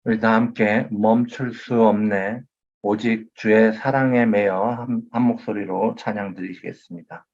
우리 다 함께 멈출 수 없네. 오직 주의 사랑에 매여 한 목소리로 찬양 드리시겠습니다.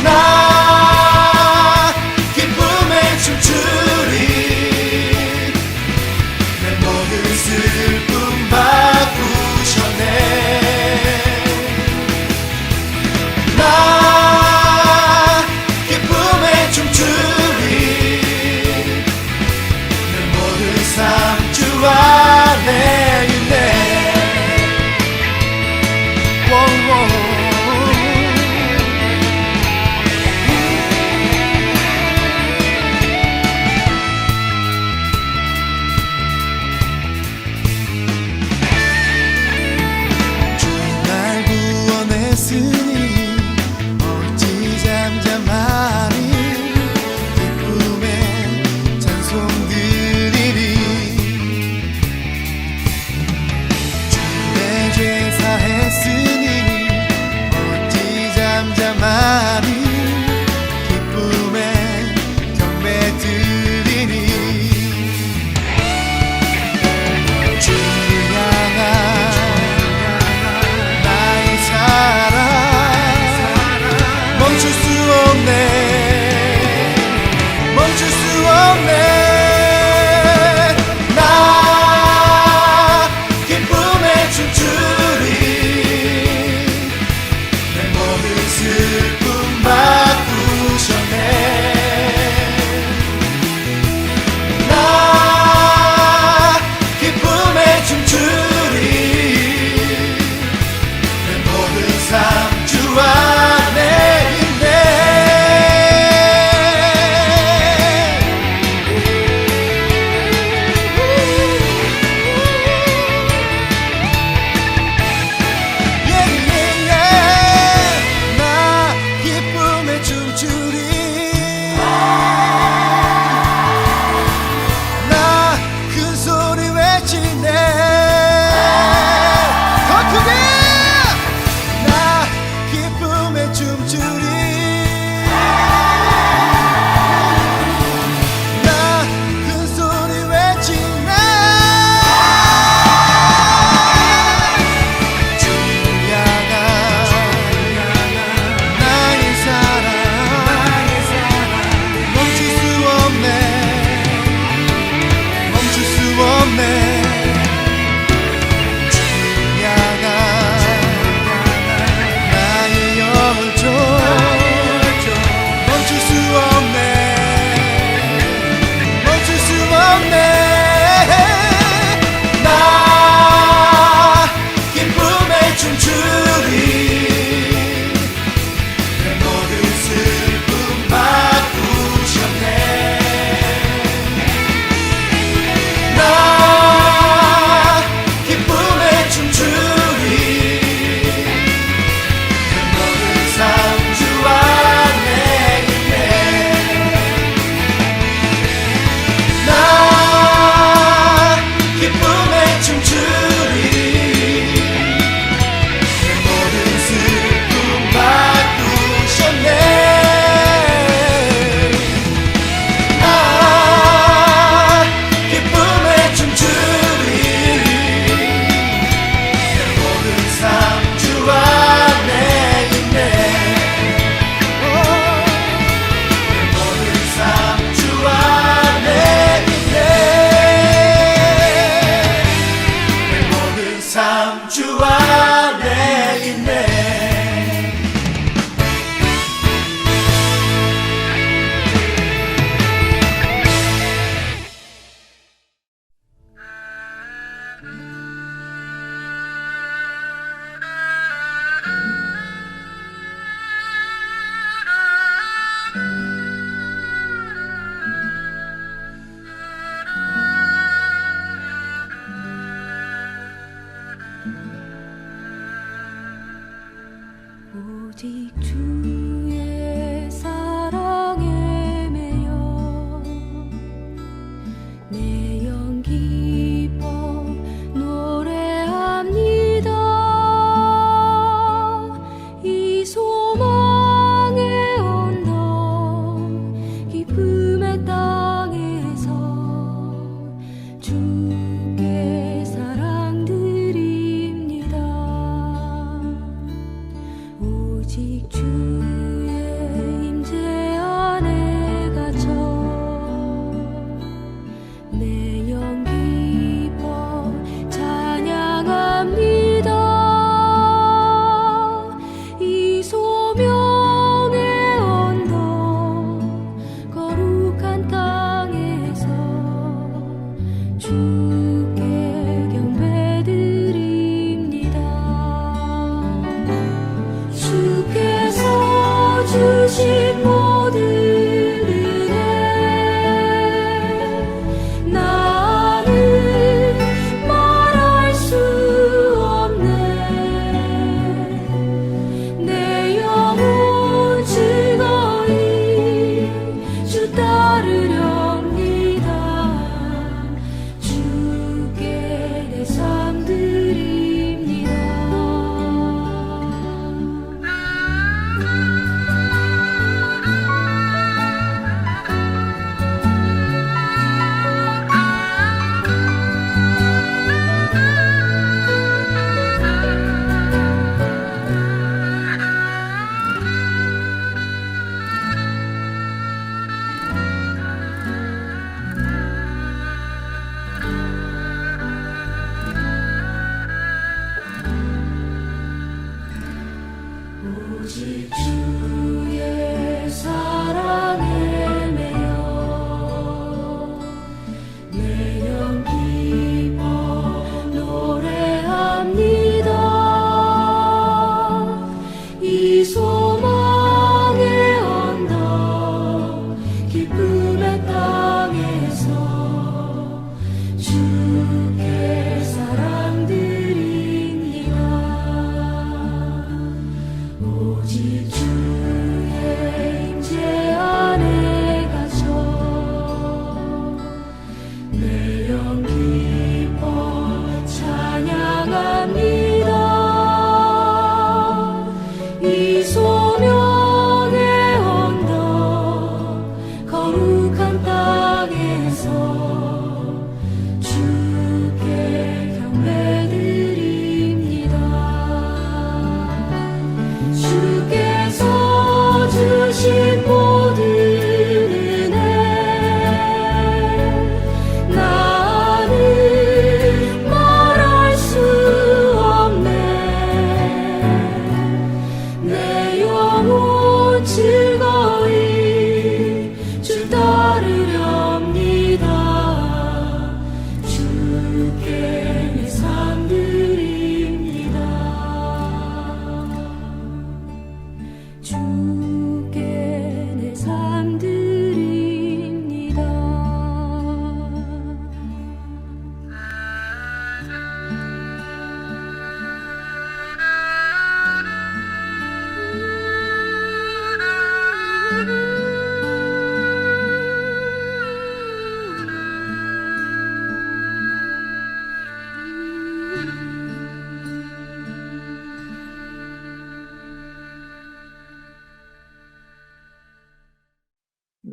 나 기쁨에 춤추리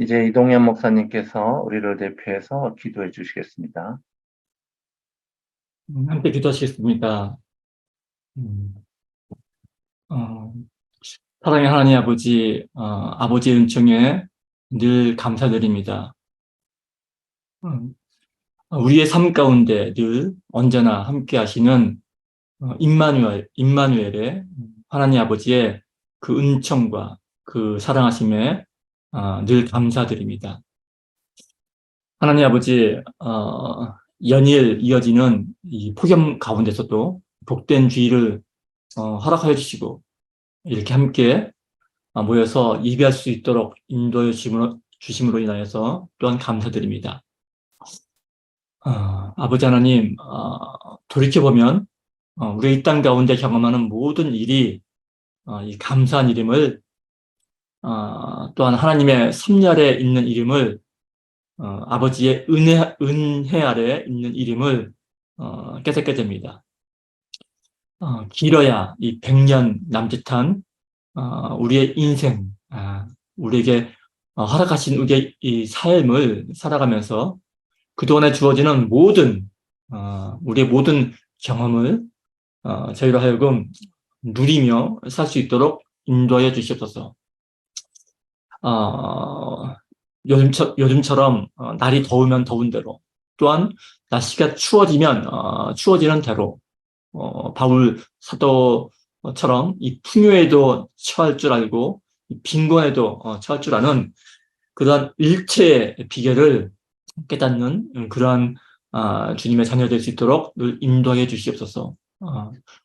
이제 이동현 목사님께서 우리를 대표해서 기도해 주시겠습니다. 함께 기도하시겠습니까? 음, 어, 사랑의 하나님 아버지, 아버지의 은총에 늘 감사드립니다. 음, 우리의 삶 가운데 늘 언제나 함께 하시는 임마누엘의 하나님 아버지의 그 은총과 그 사랑하심에 늘 감사드립니다. 하나님 아버지, 연일 이어지는 이 폭염 가운데서도 복된 주의를 허락하여 주시고 이렇게 함께 모여서 예배할 수 있도록 인도해 주심으로 인하여서 또한 감사드립니다. 아버지 하나님, 돌이켜보면 우리의 이 땅 가운데 경험하는 모든 일이 이 감사한 이름을 또한 하나님의 섭리 아래 있는 이름을 아버지의 은혜 아래 있는 이름을 깨닫게 됩니다. 길어야 이 100년 남짓한 우리의 인생, 우리에게 허락하신 우리의 이 삶을 살아가면서 그동안에 주어지는 우리의 모든 경험을 저희로 하여금 누리며 살 수 있도록 인도하여 주시옵소서. 요즘처럼 날이 더우면 더운 대로, 또한 날씨가 추워지면 추워지는 대로 바울 사도처럼 이 풍요에도 처할 줄 알고 빈곤에도 처할 줄 아는 그러한 일체의 비결을 깨닫는 그러한 주님의 자녀 될 수 있도록 늘 인도해 주시옵소서.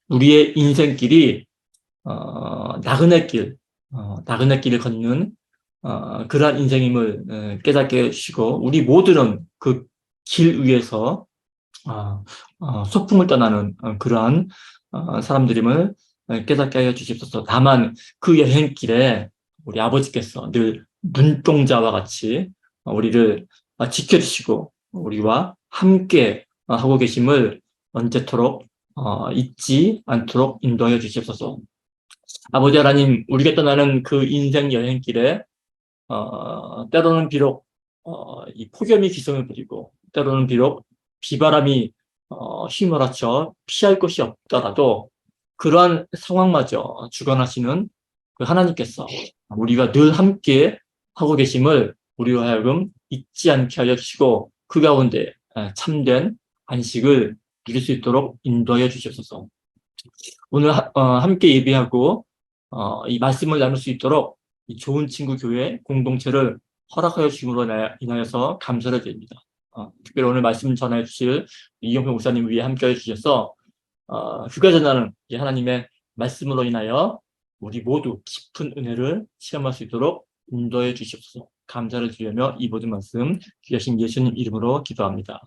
우리의 인생길이 나그네 길을 걷는 그러한 인생임을 깨닫게 해주시고 우리 모두는 그 길 위에서 소풍을 떠나는 그러한 사람들임을 깨닫게 하여 주시옵소서. 다만 그 여행길에 우리 아버지께서 늘 눈동자와 같이 우리를 지켜주시고 우리와 함께 하고 계심을 언제토록 잊지 않도록 인도하여 주시옵소서. 아버지 하나님, 우리가 떠나는 그 인생 여행길에 때로는 비록 이 폭염이 기승을 부리고 때로는 비록 비바람이 휘몰아쳐 피할 곳이 없더라도 그러한 상황마저 주관하시는 그 하나님께서 우리가 늘 함께 하고 계심을 우리로 하여금 잊지 않게 하여 주시고 그 가운데 참된 안식을 누릴 수 있도록 인도하여 주시옵소서. 오늘 함께 예배하고 이 말씀을 나눌 수 있도록 이 좋은 친구 교회 공동체를 허락하여 주심으로 인하여서 감사를 드립니다. 특별히 오늘 말씀 전해 주실 이용표 목사님 위에 함께해 주셔서 휴가 전하는 하나님의 말씀으로 인하여 우리 모두 깊은 은혜를 체험할 수 있도록 인도해 주시옵소서. 감사를 드리며 이 모든 말씀 귀하신 예수님 이름으로 기도합니다.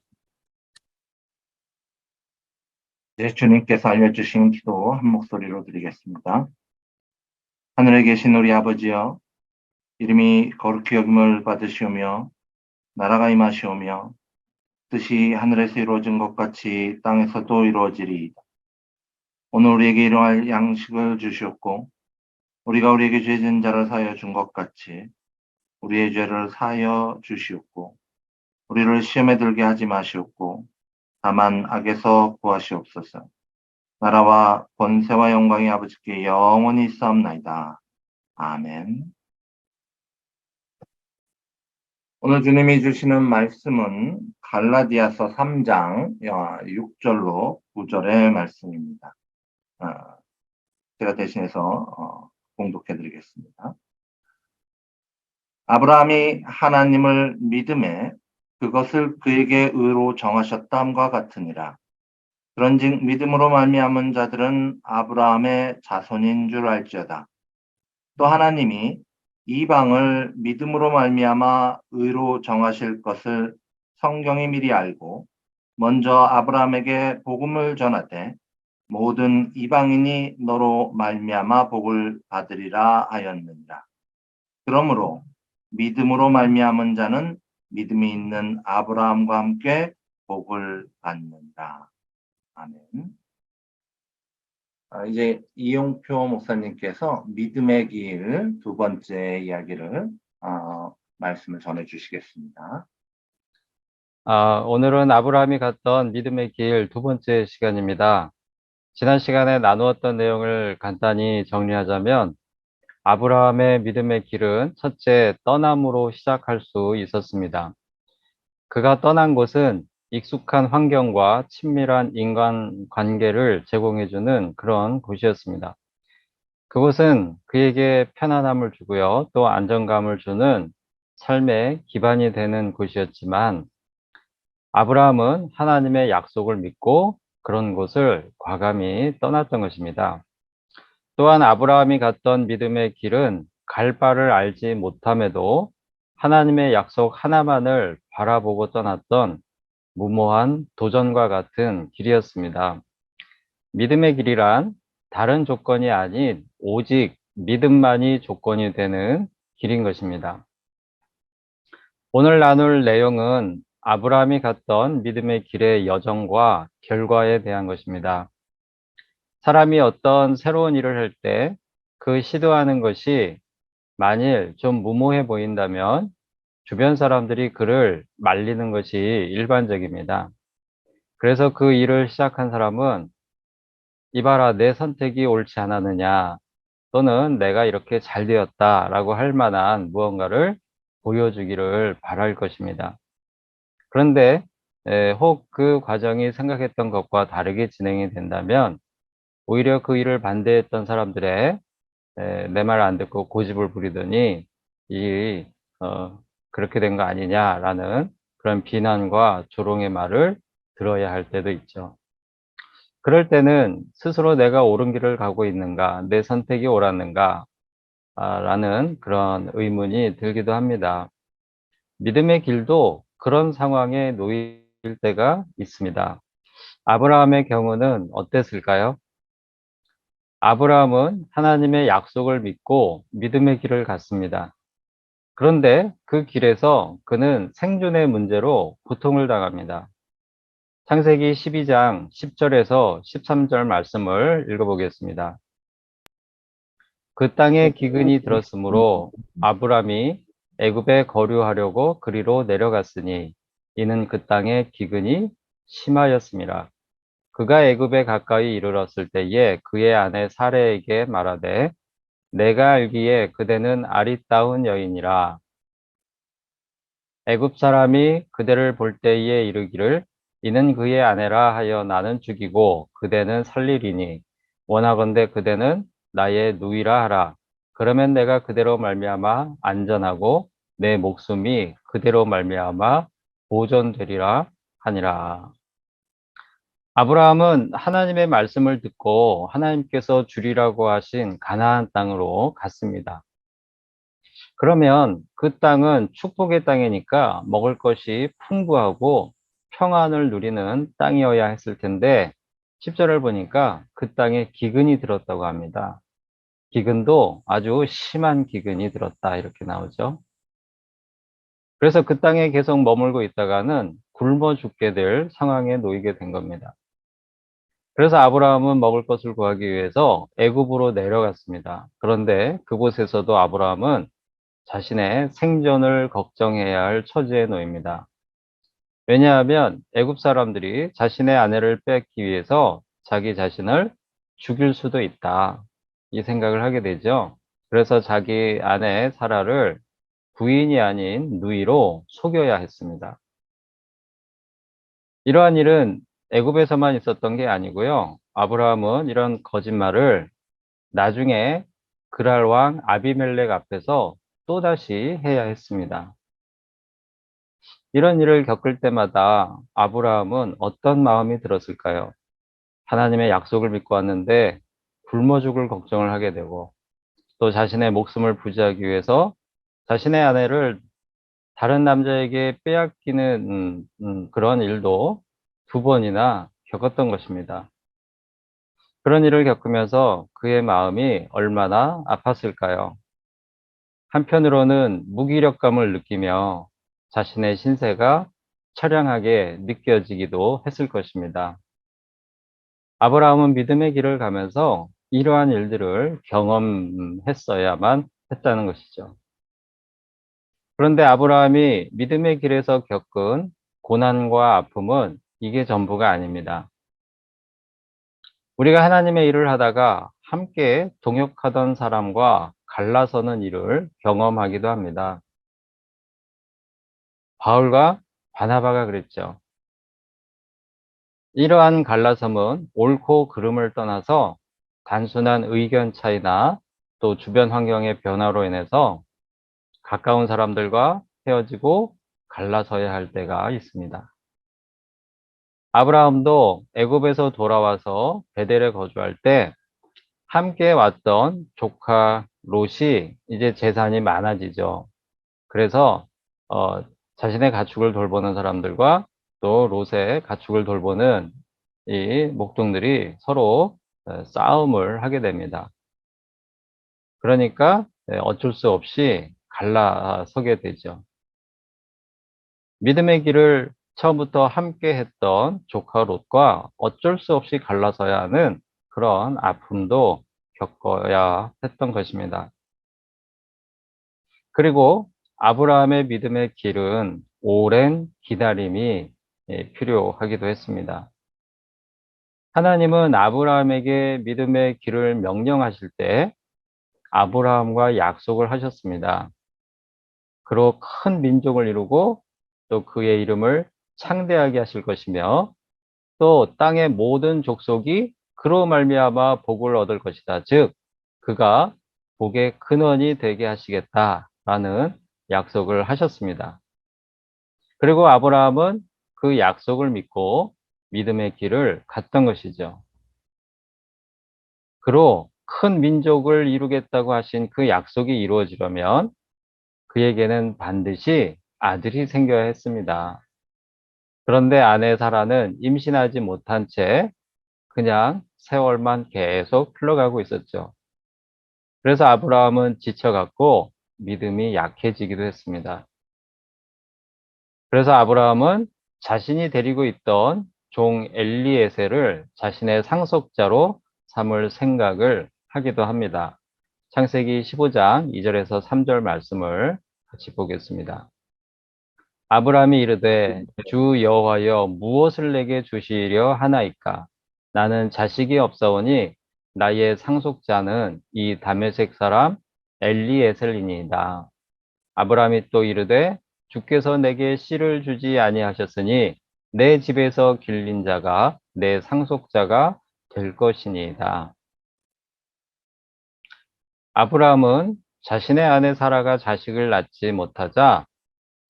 이제 주님께서 알려주신 기도 한 목소리로 드리겠습니다. 하늘에 계신 우리 아버지여, 이름이 거룩히 여김을 받으시오며 나라가 임하시오며 뜻이 하늘에서 이루어진 것 같이 땅에서도 이루어지리이다. 오늘 우리에게 일용할 양식을 주시옵고 우리가 우리에게 죄 지은 자를 사하여 준 것 같이 우리의 죄를 사하여 주시옵고 우리를 시험에 들게 하지 마시옵고 다만 악에서 구하시옵소서. 나라와 권세와 영광이 아버지께 영원히 있사옵나이다. 아멘. 오늘 주님이 주시는 말씀은 갈라디아서 3장 6절로 9절의 말씀입니다. 제가 대신해서 봉독해 드리겠습니다. 아브라함이 하나님을 믿음에 그것을 그에게 의로 정하셨다 함과 같으니라. 그런즉 믿음으로 말미암은 자들은 아브라함의 자손인 줄 알지어다. 또 하나님이 이방을 믿음으로 말미암아 의로 정하실 것을 성경이 미리 알고 먼저 아브라함에게 복음을 전하되 모든 이방인이 너로 말미암아 복을 받으리라 하였느니라. 그러므로 믿음으로 말미암은 자는 믿음이 있는 아브라함과 함께 복을 받는다. 아멘. 이제 이용표 목사님께서 믿음의 길 두 번째 이야기를 말씀을 전해 주시겠습니다. 오늘은 아브라함이 갔던 믿음의 길 두 번째 시간입니다. 지난 시간에 나누었던 내용을 간단히 정리하자면, 아브라함의 믿음의 길은 첫째, 떠남으로 시작할 수 있었습니다. 그가 떠난 곳은 익숙한 환경과 친밀한 인간 관계를 제공해주는 그런 곳이었습니다. 그곳은 그에게 편안함을 주고요, 또 안정감을 주는 삶의 기반이 되는 곳이었지만, 아브라함은 하나님의 약속을 믿고 그런 곳을 과감히 떠났던 것입니다. 또한 아브라함이 갔던 믿음의 길은 갈 바를 알지 못함에도 하나님의 약속 하나만을 바라보고 떠났던 무모한 도전과 같은 길이었습니다. 믿음의 길이란 다른 조건이 아닌 오직 믿음만이 조건이 되는 길인 것입니다. 오늘 나눌 내용은 아브라함이 갔던 믿음의 길의 여정과 결과에 대한 것입니다. 사람이 어떤 새로운 일을 할 때 그 시도하는 것이 만일 좀 무모해 보인다면 주변 사람들이 그를 말리는 것이 일반적입니다. 그래서 그 일을 시작한 사람은 이봐라, 내 선택이 옳지 않았느냐, 또는 내가 이렇게 잘 되었다라고 할 만한 무언가를 보여주기를 바랄 것입니다. 그런데 혹 그 과정이 생각했던 것과 다르게 진행이 된다면 오히려 그 일을 반대했던 사람들의 내 말 안 듣고 고집을 부리더니 이 그렇게 된 거 아니냐라는 그런 비난과 조롱의 말을 들어야 할 때도 있죠. 그럴 때는 스스로 내가 옳은 길을 가고 있는가, 내 선택이 옳았는가 라는 그런 의문이 들기도 합니다. 믿음의 길도 그런 상황에 놓일 때가 있습니다. 아브라함의 경우는 어땠을까요? 아브라함은 하나님의 약속을 믿고 믿음의 길을 갔습니다. 그런데 그 길에서 그는 생존의 문제로 고통을 당합니다. 창세기 12장 10절에서 13절 말씀을 읽어보겠습니다. 그 땅에 기근이 들었으므로 아브람이 애굽에 거류하려고 그리로 내려갔으니 이는 그 땅에 기근이 심하였습니다. 그가 애굽에 가까이 이르렀을 때에 그의 아내 사레에게 말하되 내가 알기에 그대는 아리따운 여인이라 애굽 사람이 그대를 볼 때에 이르기를 이는 그의 아내라 하여 나는 죽이고 그대는 살리리니 원하건대 그대는 나의 누이라 하라. 그러면 내가 그대로 말미암아 안전하고 내 목숨이 그대로 말미암아 보존되리라 하니라. 아브라함은 하나님의 말씀을 듣고 하나님께서 주리라고 하신 가나안 땅으로 갔습니다. 그러면 그 땅은 축복의 땅이니까 먹을 것이 풍부하고 평안을 누리는 땅이어야 했을 텐데 10절을 보니까 그 땅에 기근이 들었다고 합니다. 기근도 아주 심한 기근이 들었다 이렇게 나오죠. 그래서 그 땅에 계속 머물고 있다가는 굶어 죽게 될 상황에 놓이게 된 겁니다. 그래서 아브라함은 먹을 것을 구하기 위해서 애굽으로 내려갔습니다. 그런데 그곳에서도 아브라함은 자신의 생존을 걱정해야 할 처지에 놓입니다. 왜냐하면 애굽 사람들이 자신의 아내를 뺏기 위해서 자기 자신을 죽일 수도 있다. 이 생각을 하게 되죠. 그래서 자기 아내 사라를 부인이 아닌 누이로 속여야 했습니다. 이러한 일은 애굽에서만 있었던 게 아니고요. 아브라함은 이런 거짓말을 나중에 그랄 왕 아비멜렉 앞에서 또다시 해야 했습니다. 이런 일을 겪을 때마다 아브라함은 어떤 마음이 들었을까요? 하나님의 약속을 믿고 왔는데 굶어 죽을 걱정을 하게 되고 또 자신의 목숨을 부지하기 위해서 자신의 아내를 다른 남자에게 빼앗기는 그런 일도 두 번이나 겪었던 것입니다. 그런 일을 겪으면서 그의 마음이 얼마나 아팠을까요? 한편으로는 무기력감을 느끼며 자신의 신세가 처량하게 느껴지기도 했을 것입니다. 아브라함은 믿음의 길을 가면서 이러한 일들을 경험했어야만 했다는 것이죠. 그런데 아브라함이 믿음의 길에서 겪은 고난과 아픔은 이게 전부가 아닙니다. 우리가 하나님의 일을 하다가 함께 동역하던 사람과 갈라서는 일을 경험하기도 합니다. 바울과 바나바가 그랬죠. 이러한 갈라섬은 옳고 그름을 떠나서 단순한 의견 차이나 또 주변 환경의 변화로 인해서 가까운 사람들과 헤어지고 갈라서야 할 때가 있습니다. 아브라함도 애굽에서 돌아와서 베델에 거주할 때 함께 왔던 조카 롯이 이제 재산이 많아지죠. 그래서 자신의 가축을 돌보는 사람들과 또 롯의 가축을 돌보는 이 목동들이 서로 싸움을 하게 됩니다. 그러니까 어쩔 수 없이 갈라서게 되죠. 믿음의 길을 처음부터 함께 했던 조카 롯과 어쩔 수 없이 갈라서야 하는 그런 아픔도 겪어야 했던 것입니다. 그리고 아브라함의 믿음의 길은 오랜 기다림이 필요하기도 했습니다. 하나님은 아브라함에게 믿음의 길을 명령하실 때 아브라함과 약속을 하셨습니다. 그로 큰 민족을 이루고 또 그의 이름을 창대하게 하실 것이며 또 땅의 모든 족속이 그로 말미암아 복을 얻을 것이다. 즉 그가 복의 근원이 되게 하시겠다라는 약속을 하셨습니다. 그리고 아브라함은 그 약속을 믿고 믿음의 길을 갔던 것이죠. 그로 큰 민족을 이루겠다고 하신 그 약속이 이루어지려면 그에게는 반드시 아들이 생겨야 했습니다. 그런데 아내 사라는 임신하지 못한 채 그냥 세월만 계속 흘러가고 있었죠. 그래서 아브라함은 지쳐갔고 믿음이 약해지기도 했습니다. 그래서 아브라함은 자신이 데리고 있던 종 엘리에셀을 자신의 상속자로 삼을 생각을 하기도 합니다. 창세기 15장 2절에서 3절 말씀을 같이 보겠습니다. 아브라함이 이르되 주 여호와여 무엇을 내게 주시려 하나이까? 나는 자식이 없사오니 나의 상속자는 이 다메섹 사람 엘리에셀이니이다. 아브라함이 또 이르되 주께서 내게 씨를 주지 아니하셨으니 내 집에서 길린 자가 내 상속자가 될 것이니이다. 아브라함은 자신의 아내 사라가 자식을 낳지 못하자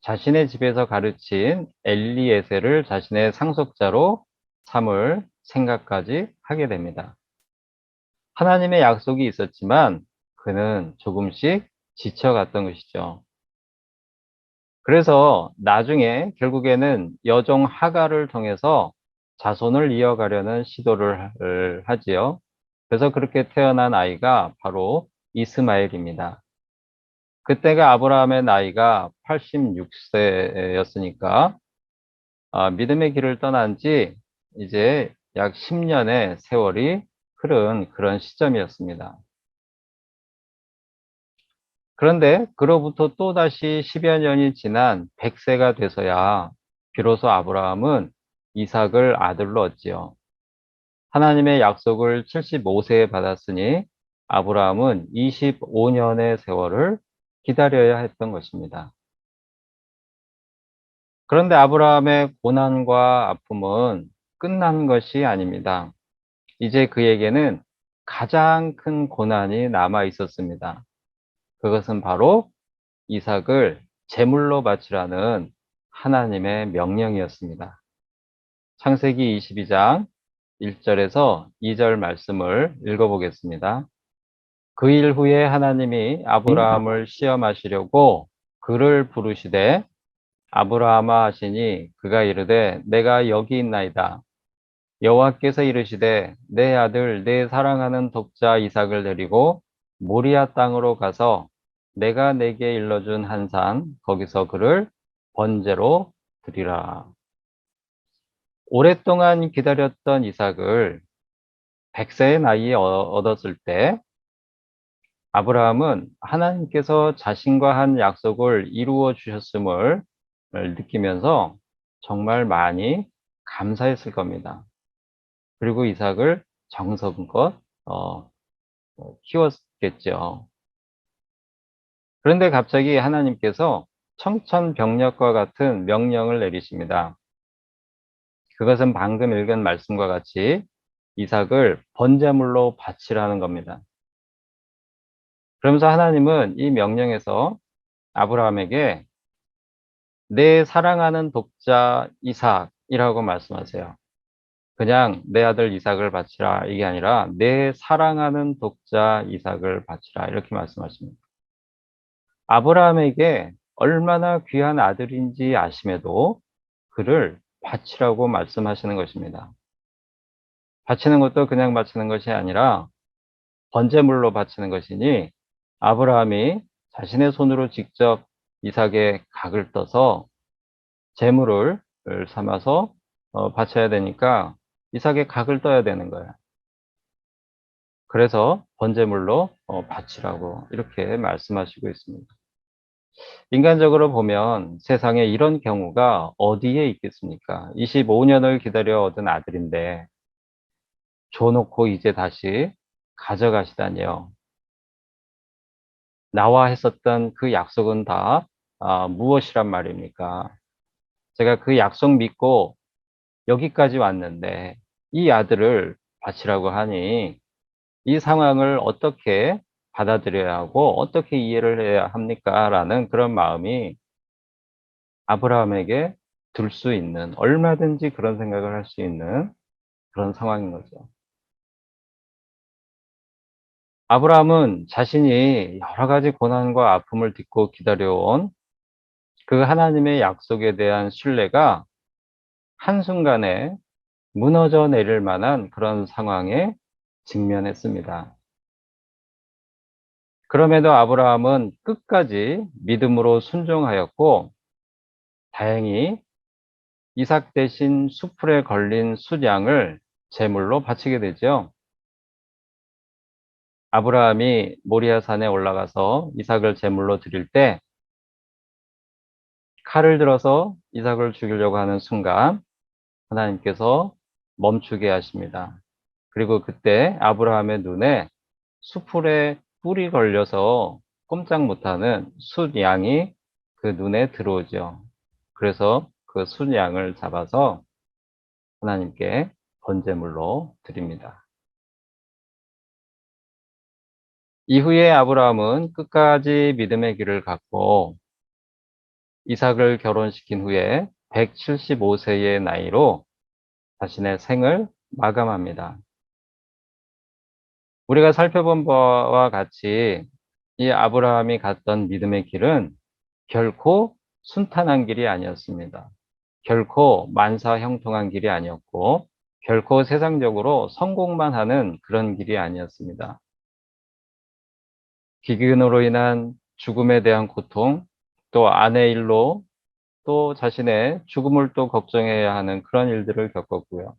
자신의 집에서 가르친 엘리에셀을 자신의 상속자로 삼을 생각까지 하게 됩니다. 하나님의 약속이 있었지만 그는 조금씩 지쳐갔던 것이죠. 그래서 나중에 결국에는 여종 하가를 통해서 자손을 이어가려는 시도를 하지요. 그래서 그렇게 태어난 아이가 바로 이스마엘입니다. 그때가 아브라함의 나이가 86세였으니까 믿음의 길을 떠난 지 이제 약 10년의 세월이 흐른 그런 시점이었습니다. 그런데 그로부터 또다시 10여 년이 지난 100세가 돼서야 비로소 아브라함은 이삭을 아들로 얻지요. 하나님의 약속을 75세에 받았으니 아브라함은 25년의 세월을 기다려야 했던 것입니다. 그런데 아브라함의 고난과 아픔은 끝난 것이 아닙니다. 이제 그에게는 가장 큰 고난이 남아 있었습니다. 그것은 바로 이삭을 제물로 바치라는 하나님의 명령이었습니다. 창세기 22장 1절에서 2절 말씀을 읽어보겠습니다. 그 일 후에 하나님이 아브라함을 시험하시려고 그를 부르시되 아브라함아 하시니 그가 이르되 내가 여기 있나이다. 여호와께서 이르시되 내 아들 내 사랑하는 독자 이삭을 데리고 모리아 땅으로 가서 내가 내게 일러준 한 산 거기서 그를 번제로 드리라. 오랫동안 기다렸던 이삭을 100세의 나이에 얻었을 때 아브라함은 하나님께서 자신과 한 약속을 이루어 주셨음을 느끼면서 정말 많이 감사했을 겁니다. 그리고 이삭을 정성껏 키웠겠죠. 그런데 갑자기 하나님께서 청천벽력과 같은 명령을 내리십니다. 그것은 방금 읽은 말씀과 같이 이삭을 번제물로 바치라는 겁니다. 그러면서 하나님은 이 명령에서 아브라함에게 내 사랑하는 독자 이삭이라고 말씀하세요. 그냥 내 아들 이삭을 바치라 이게 아니라 내 사랑하는 독자 이삭을 바치라 이렇게 말씀하십니다. 아브라함에게 얼마나 귀한 아들인지 아심에도 그를 바치라고 말씀하시는 것입니다. 바치는 것도 그냥 바치는 것이 아니라 번제물로 바치는 것이니 아브라함이 자신의 손으로 직접 이삭의 각을 떠서 제물을 삼아서 바쳐야 되니까 이삭의 각을 떠야 되는 거예요. 그래서 번제물로 바치라고 이렇게 말씀하시고 있습니다. 인간적으로 보면 세상에 이런 경우가 어디에 있겠습니까? 25년을 기다려 얻은 아들인데 줘놓고 이제 다시 가져가시다니요. 나와 했었던 그 약속은 다 무엇이란 말입니까? 제가 그 약속 믿고 여기까지 왔는데 이 아들을 바치라고 하니 이 상황을 어떻게 받아들여야 하고 어떻게 이해를 해야 합니까? 라는 그런 마음이 아브라함에게 들 수 있는 얼마든지 그런 생각을 할 수 있는 그런 상황인 거죠. 아브라함은 자신이 여러 가지 고난과 아픔을 딛고 기다려온 그 하나님의 약속에 대한 신뢰가 한순간에 무너져 내릴 만한 그런 상황에 직면했습니다. 그럼에도 아브라함은 끝까지 믿음으로 순종하였고 다행히 이삭 대신 수풀에 걸린 숫양을 제물로 바치게 되죠. 아브라함이 모리아 산에 올라가서 이삭을 제물로 드릴 때 칼을 들어서 이삭을 죽이려고 하는 순간 하나님께서 멈추게 하십니다. 그리고 그때 아브라함의 눈에 수풀에 뿔이 걸려서 꼼짝 못하는 숫양이 그 눈에 들어오죠. 그래서 그 숫양을 잡아서 하나님께 번제물로 드립니다. 이후에 아브라함은 끝까지 믿음의 길을 갔고 이삭을 결혼시킨 후에 175세의 나이로 자신의 생을 마감합니다. 우리가 살펴본 바와 같이 이 아브라함이 갔던 믿음의 길은 결코 순탄한 길이 아니었습니다. 결코 만사 형통한 길이 아니었고 결코 세상적으로 성공만 하는 그런 길이 아니었습니다. 기근으로 인한 죽음에 대한 고통, 또 아내 일로 또 자신의 죽음을 또 걱정해야 하는 그런 일들을 겪었고요.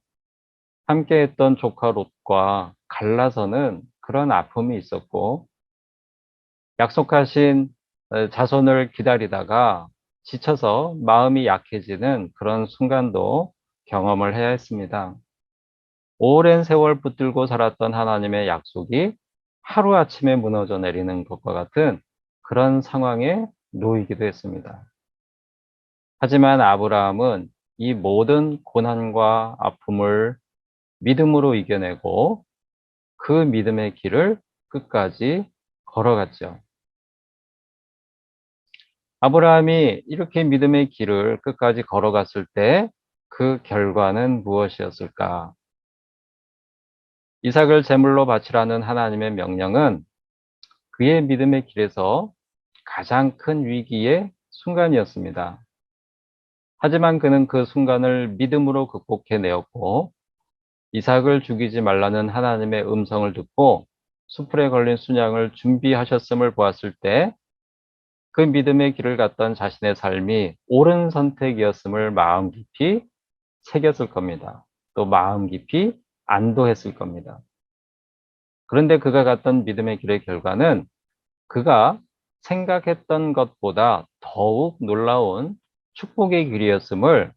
함께 했던 조카 롯과 갈라서는 그런 아픔이 있었고 약속하신 자손을 기다리다가 지쳐서 마음이 약해지는 그런 순간도 경험을 해야 했습니다. 오랜 세월 붙들고 살았던 하나님의 약속이 하루아침에 무너져 내리는 것과 같은 그런 상황에 놓이기도 했습니다. 하지만 아브라함은 이 모든 고난과 아픔을 믿음으로 이겨내고 그 믿음의 길을 끝까지 걸어갔죠. 아브라함이 이렇게 믿음의 길을 끝까지 걸어갔을 때 그 결과는 무엇이었을까? 이삭을 제물로 바치라는 하나님의 명령은 그의 믿음의 길에서 가장 큰 위기의 순간이었습니다. 하지만 그는 그 순간을 믿음으로 극복해내었고 이삭을 죽이지 말라는 하나님의 음성을 듣고 수풀에 걸린 순양을 준비하셨음을 보았을 때 그 믿음의 길을 갔던 자신의 삶이 옳은 선택이었음을 마음 깊이 새겼을 겁니다. 또 마음 깊이 안도했을 겁니다. 그런데 그가 갔던 믿음의 길의 결과는 그가 생각했던 것보다 더욱 놀라운 축복의 길이었음을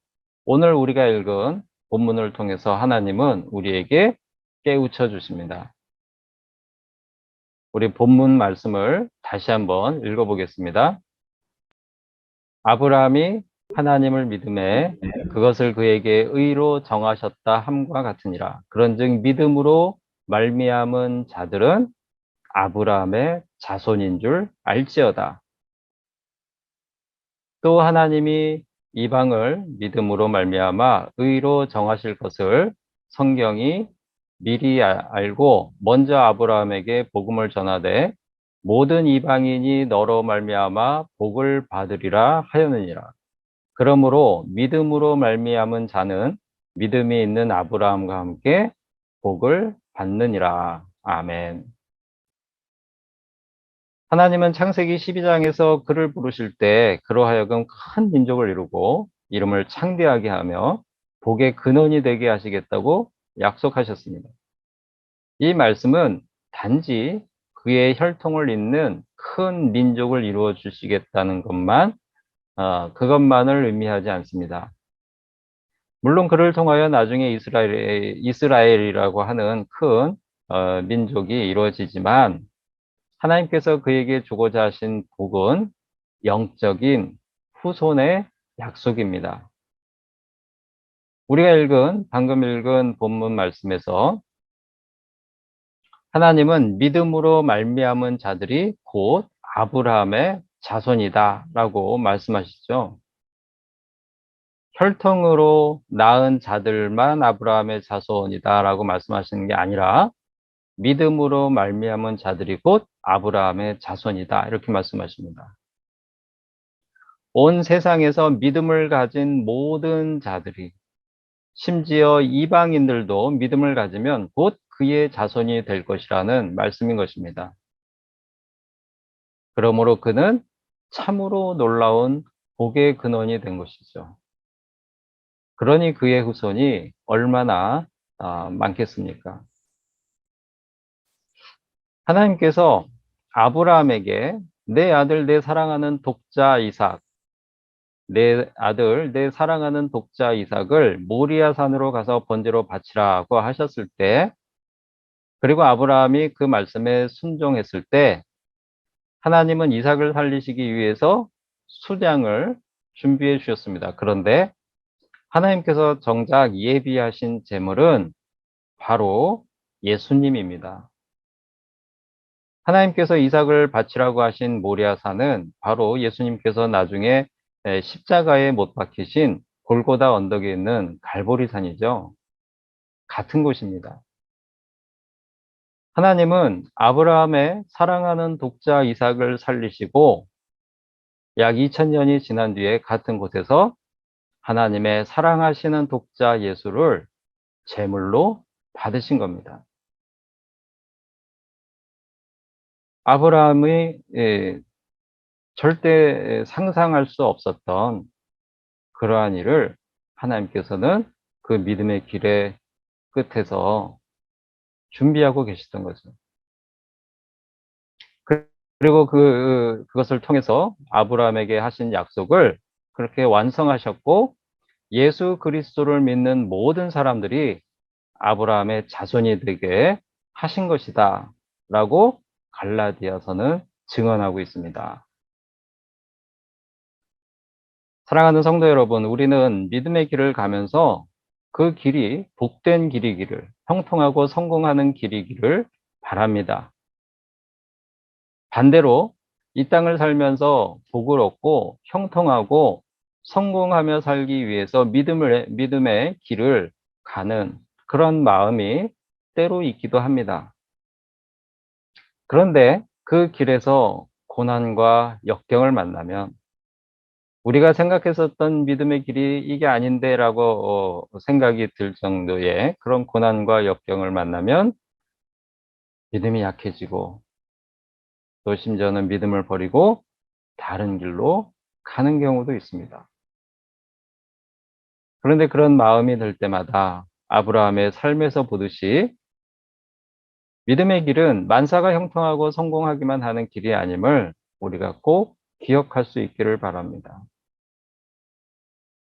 오늘 우리가 읽은 본문을 통해서 하나님은 우리에게 깨우쳐 주십니다. 우리 본문 말씀을 다시 한번 읽어보겠습니다. 아브라함이 하나님을 믿음에 그것을 그에게 의로 정하셨다 함과 같으니라. 그런즉 믿음으로 말미암은 자들은 아브라함의 자손인 줄 알지어다. 또 하나님이 이방을 믿음으로 말미암아 의로 정하실 것을 성경이 미리 알고 먼저 아브라함에게 복음을 전하되 모든 이방인이 너로 말미암아 복을 받으리라 하였느니라. 그러므로 믿음으로 말미암은 자는 믿음이 있는 아브라함과 함께 복을 받느니라. 아멘. 하나님은 창세기 12장에서 그를 부르실 때 그로 하여금 큰 민족을 이루고 이름을 창대하게 하며 복의 근원이 되게 하시겠다고 약속하셨습니다. 이 말씀은 단지 그의 혈통을 잇는 큰 민족을 이루어 주시겠다는 그것만을 의미하지 않습니다. 물론 그를 통하여 나중에 이스라엘이라고 하는 큰 민족이 이루어지지만 하나님께서 그에게 주고자 하신 복은 영적인 후손의 약속입니다. 우리가 방금 읽은 본문 말씀에서 하나님은 믿음으로 말미암은 자들이 곧 아브라함의 자손이다라고 말씀하시죠. 혈통으로 낳은 자들만 아브라함의 자손이다라고 말씀하시는 게 아니라 믿음으로 말미암은 자들이 곧 아브라함의 자손이다 이렇게 말씀하십니다. 온 세상에서 믿음을 가진 모든 자들이 심지어 이방인들도 믿음을 가지면 곧 그의 자손이 될 것이라는 말씀인 것입니다. 그러므로 그는 참으로 놀라운 복의 근원이 된 것이죠. 그러니 그의 후손이 얼마나 많겠습니까? 하나님께서 아브라함에게 내 아들, 내 사랑하는 독자 이삭, 내 아들, 내 사랑하는 독자 이삭을 모리아 산으로 가서 번제로 바치라고 하셨을 때, 그리고 아브라함이 그 말씀에 순종했을 때, 하나님은 이삭을 살리시기 위해서 수량을 준비해 주셨습니다. 그런데 하나님께서 정작 예비하신 제물은 바로 예수님입니다. 하나님께서 이삭을 바치라고 하신 모리아산은 바로 예수님께서 나중에 십자가에 못 박히신 골고다 언덕에 있는 갈보리산이죠. 같은 곳입니다. 하나님은 아브라함의 사랑하는 독자 이삭을 살리시고 약 2000년이 지난 뒤에 같은 곳에서 하나님의 사랑하시는 독자 예수를 제물로 받으신 겁니다. 아브라함이 절대 상상할 수 없었던 그러한 일을 하나님께서는 그 믿음의 길의 끝에서 준비하고 계시던 거죠. 그리고 그것을 통해서 아브라함에게 하신 약속을 그렇게 완성하셨고 예수 그리스도를 믿는 모든 사람들이 아브라함의 자손이 되게 하신 것이다 라고 갈라디아서는 증언하고 있습니다. 사랑하는 성도 여러분, 우리는 믿음의 길을 가면서 그 길이 복된 길이기를, 형통하고 성공하는 길이기를 바랍니다. 반대로 이 땅을 살면서 복을 얻고 형통하고 성공하며 살기 위해서 믿음의 길을 가는 그런 마음이 때로 있기도 합니다. 그런데 그 길에서 고난과 역경을 만나면 우리가 생각했었던 믿음의 길이 이게 아닌데 라고 생각이 들 정도의 그런 고난과 역경을 만나면 믿음이 약해지고 또 심지어는 믿음을 버리고 다른 길로 가는 경우도 있습니다. 그런데 그런 마음이 들 때마다 아브라함의 삶에서 보듯이 믿음의 길은 만사가 형통하고 성공하기만 하는 길이 아님을 우리가 꼭 기억할 수 있기를 바랍니다.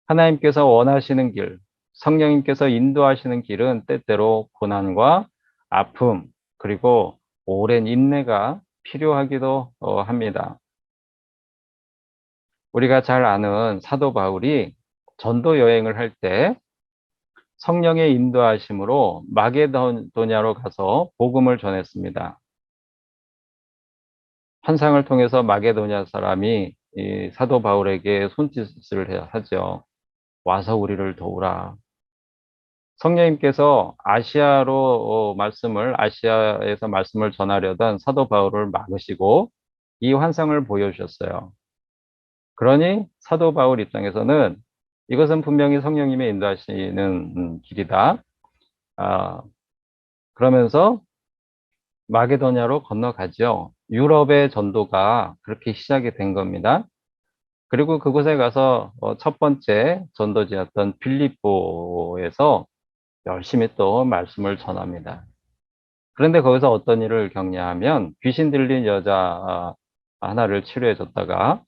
하나님께서 원하시는 길, 성령님께서 인도하시는 길은 때때로 고난과 아픔, 그리고 오랜 인내가 필요하기도 합니다. 우리가 잘 아는 사도 바울이 전도 여행을 할 때 성령의 인도하심으로 마게도냐로 가서 복음을 전했습니다. 환상을 통해서 마게도냐 사람이 이 사도 바울에게 손짓을 하죠. 와서 우리를 도우라. 성령님께서 아시아에서 말씀을 전하려던 사도 바울을 막으시고 이 환상을 보여주셨어요. 그러니 사도 바울 입장에서는 이것은 분명히 성령님의 인도하시는 길이다. 그러면서 마게도냐로 건너가죠. 유럽의 전도가 그렇게 시작이 된 겁니다. 그리고 그곳에 가서 첫 번째 전도지였던 빌립보에서 열심히 또 말씀을 전합니다. 그런데 거기서 어떤 일을 겪냐하면 귀신 들린 여자 하나를 치료해 줬다가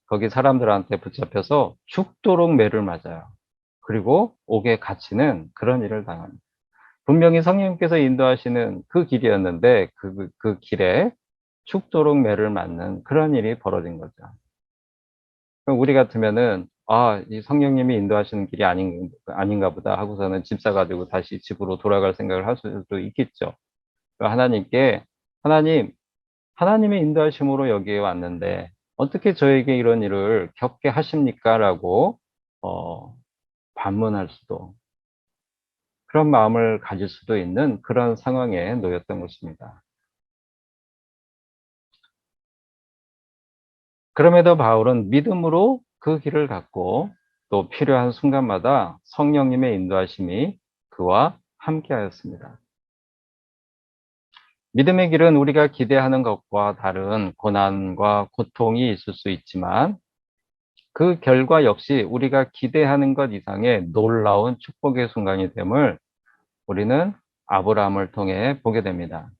거기 사람들한테 붙잡혀서 죽도록 매를 맞아요. 그리고 옥에 갇히는 그런 일을 당합니다. 분명히 성령님께서 인도하시는 그 길이었는데 그 길에 죽도록 매를 맞는 그런 일이 벌어진 거죠. 그럼 우리 같으면은 이 성령님이 인도하시는 길이 아닌가 보다 하고서는 집 사가지고 다시 집으로 돌아갈 생각을 할 수도 있겠죠. 하나님의 인도하심으로 여기에 왔는데 어떻게 저에게 이런 일을 겪게 하십니까? 라고 반문할 수도, 그런 마음을 가질 수도 있는 그런 상황에 놓였던 것입니다. 그럼에도 바울은 믿음으로 그 길을 갔고 또 필요한 순간마다 성령님의 인도하심이 그와 함께하였습니다. 믿음의 길은 우리가 기대하는 것과 다른 고난과 고통이 있을 수 있지만 그 결과 역시 우리가 기대하는 것 이상의 놀라운 축복의 순간이 됨을 우리는 아브라함을 통해 보게 됩니다.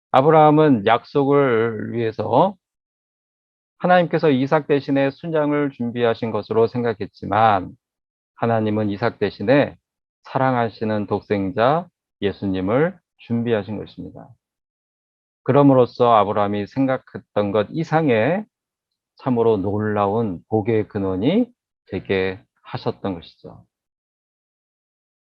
아브라함은 약속을 위해서 하나님께서 이삭 대신에 순양을 준비하신 것으로 생각했지만 하나님은 이삭 대신에 사랑하시는 독생자 예수님을 준비하신 것입니다. 그럼으로써 아브라함이 생각했던 것 이상의 참으로 놀라운 복의 근원이 되게 하셨던 것이죠.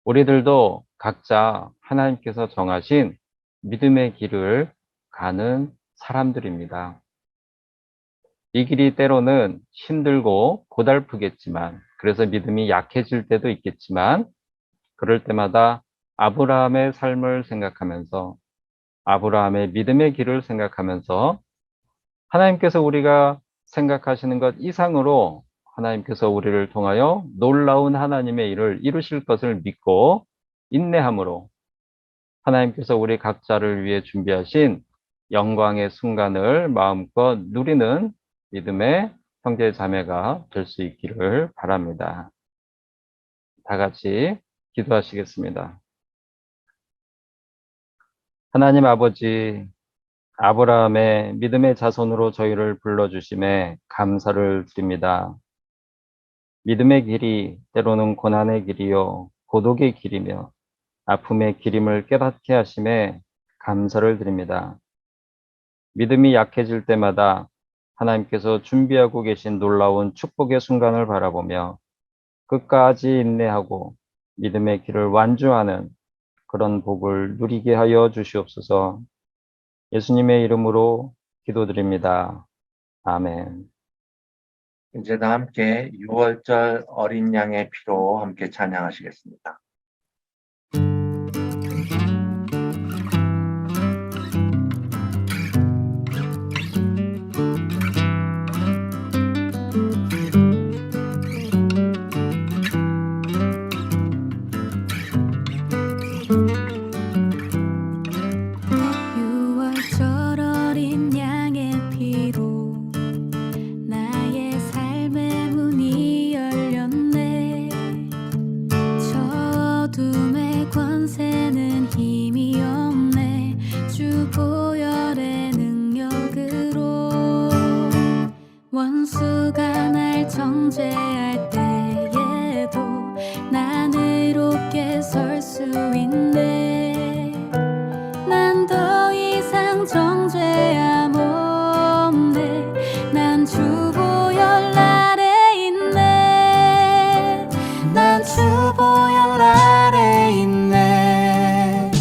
우리들도 각자 하나님께서 정하신 믿음의 길을 가는 사람들입니다. 이 길이 때로는 힘들고 고달프겠지만, 그래서 믿음이 약해질 때도 있겠지만, 그럴 때마다 아브라함의 삶을 생각하면서, 아브라함의 믿음의 길을 생각하면서, 하나님께서 우리가 생각하시는 것 이상으로 하나님께서 우리를 통하여 놀라운 하나님의 일을 이루실 것을 믿고 인내함으로 하나님께서 우리 각자를 위해 준비하신 영광의 순간을 마음껏 누리는 믿음의 형제 자매가 될 수 있기를 바랍니다. 다 같이 기도하시겠습니다. 하나님 아버지, 아브라함의 믿음의 자손으로 저희를 불러주심에 감사를 드립니다. 믿음의 길이 때로는 고난의 길이요 고독의 길이며 아픔의 길임을 깨닫게 하심에 감사를 드립니다. 믿음이 약해질 때마다 하나님께서 준비하고 계신 놀라운 축복의 순간을 바라보며 끝까지 인내하고 믿음의 길을 완주하는 그런 복을 누리게 하여 주시옵소서. 예수님의 이름으로 기도드립니다. 아멘. 이제 다 함께 6월절 어린 양의 피로 함께 찬양하시겠습니다. 나의 삶의 문이 열렸네. 저 보혈 아래 있네.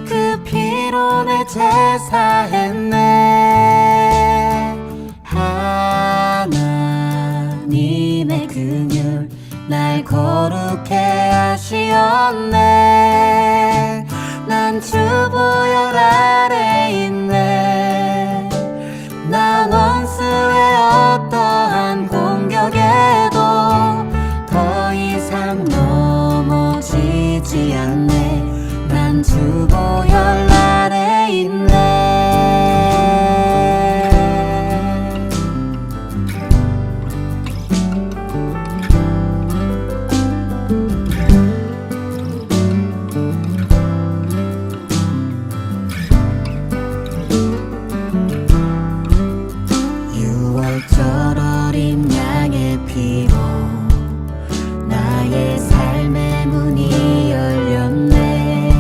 그 피로 내 제사했네. 하나님의 긍휼 날 거룩해 하시었네. 난 주 보혈 아래 있네. 난 원수의 어떠한 공격에도 더 이상 넘어지지 않네. 난 주 보혈 아래 있네. 유월절 어린 양의 피로 나의 삶의 문이 열렸네.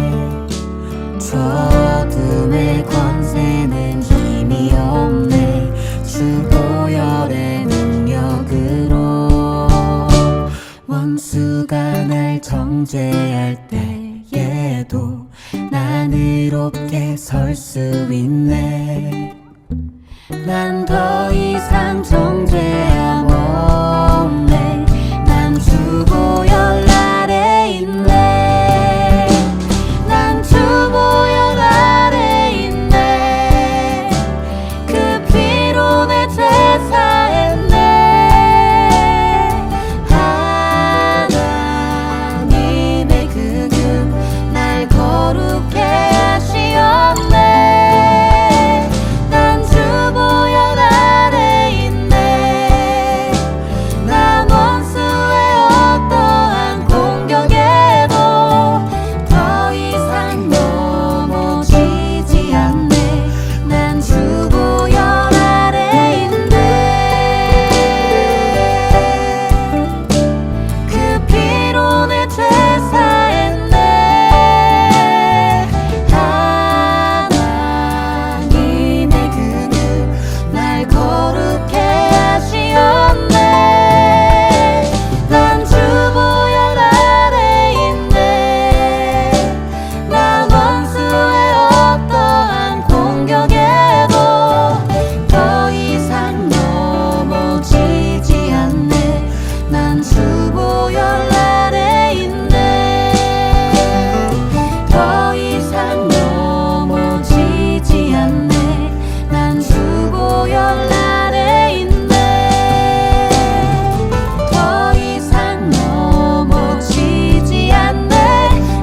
저 어둠의 권세는 힘이 없네. 주 보혈의 능력으로 원수가 날 정죄할 때에도 난 의롭게 설 수 있네. 난 더 이상 정죄함 없네. 난 주 보혈 아래 있네. 난 주 보혈 아래 있네. 그 피로 내 제사했네. 하나님의 긍휼 날 거룩해 하시었네. 난 주 보혈 아래 있네. 난 원수의 어떠한 공격에도 더 이상 넘어지지 않네. 난 주 보혈 아래 있네. 그 피로 내 제사했네. 하나님의 긍휼 날 거룩해 하시었네. 난 주 보혈 아래 있네. 난 원수의 어떠한 공격에도 더 이상 넘어지지 않네. 난 주 보혈 아래 있네. 더 이상 넘어지지 않네. 난 주 보혈 아래 있네. 더 이상 넘어지지 않네.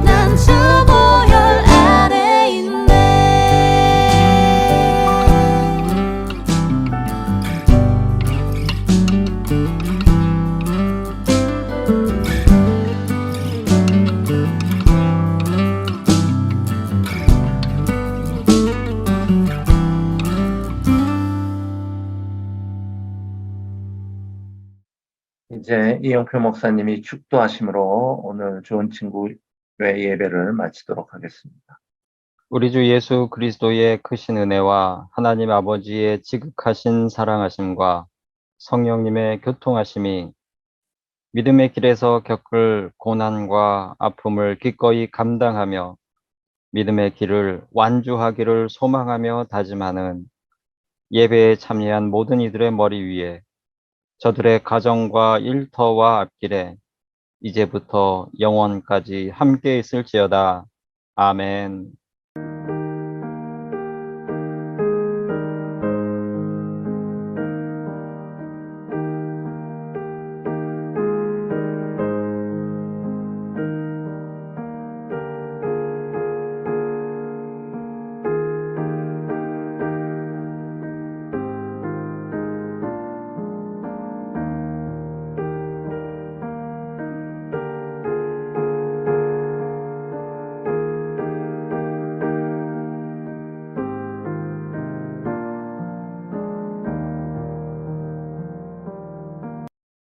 난 주 보혈 아래 있네. 이제 이영표 목사님이 축도하심으로 오늘 좋은 친구 외 예배를 마치도록 하겠습니다. 우리 주 예수 그리스도의 크신 은혜와 하나님 아버지의 지극하신 사랑하심과 성령님의 교통하심이 믿음의 길에서 겪을 고난과 아픔을 기꺼이 감당하며 믿음의 길을 완주하기를 소망하며 다짐하는 예배에 참여한 모든 이들의 머리 위에 저들의 가정과 일터와 앞길에 이제부터 영원까지 함께 있을지어다. 아멘.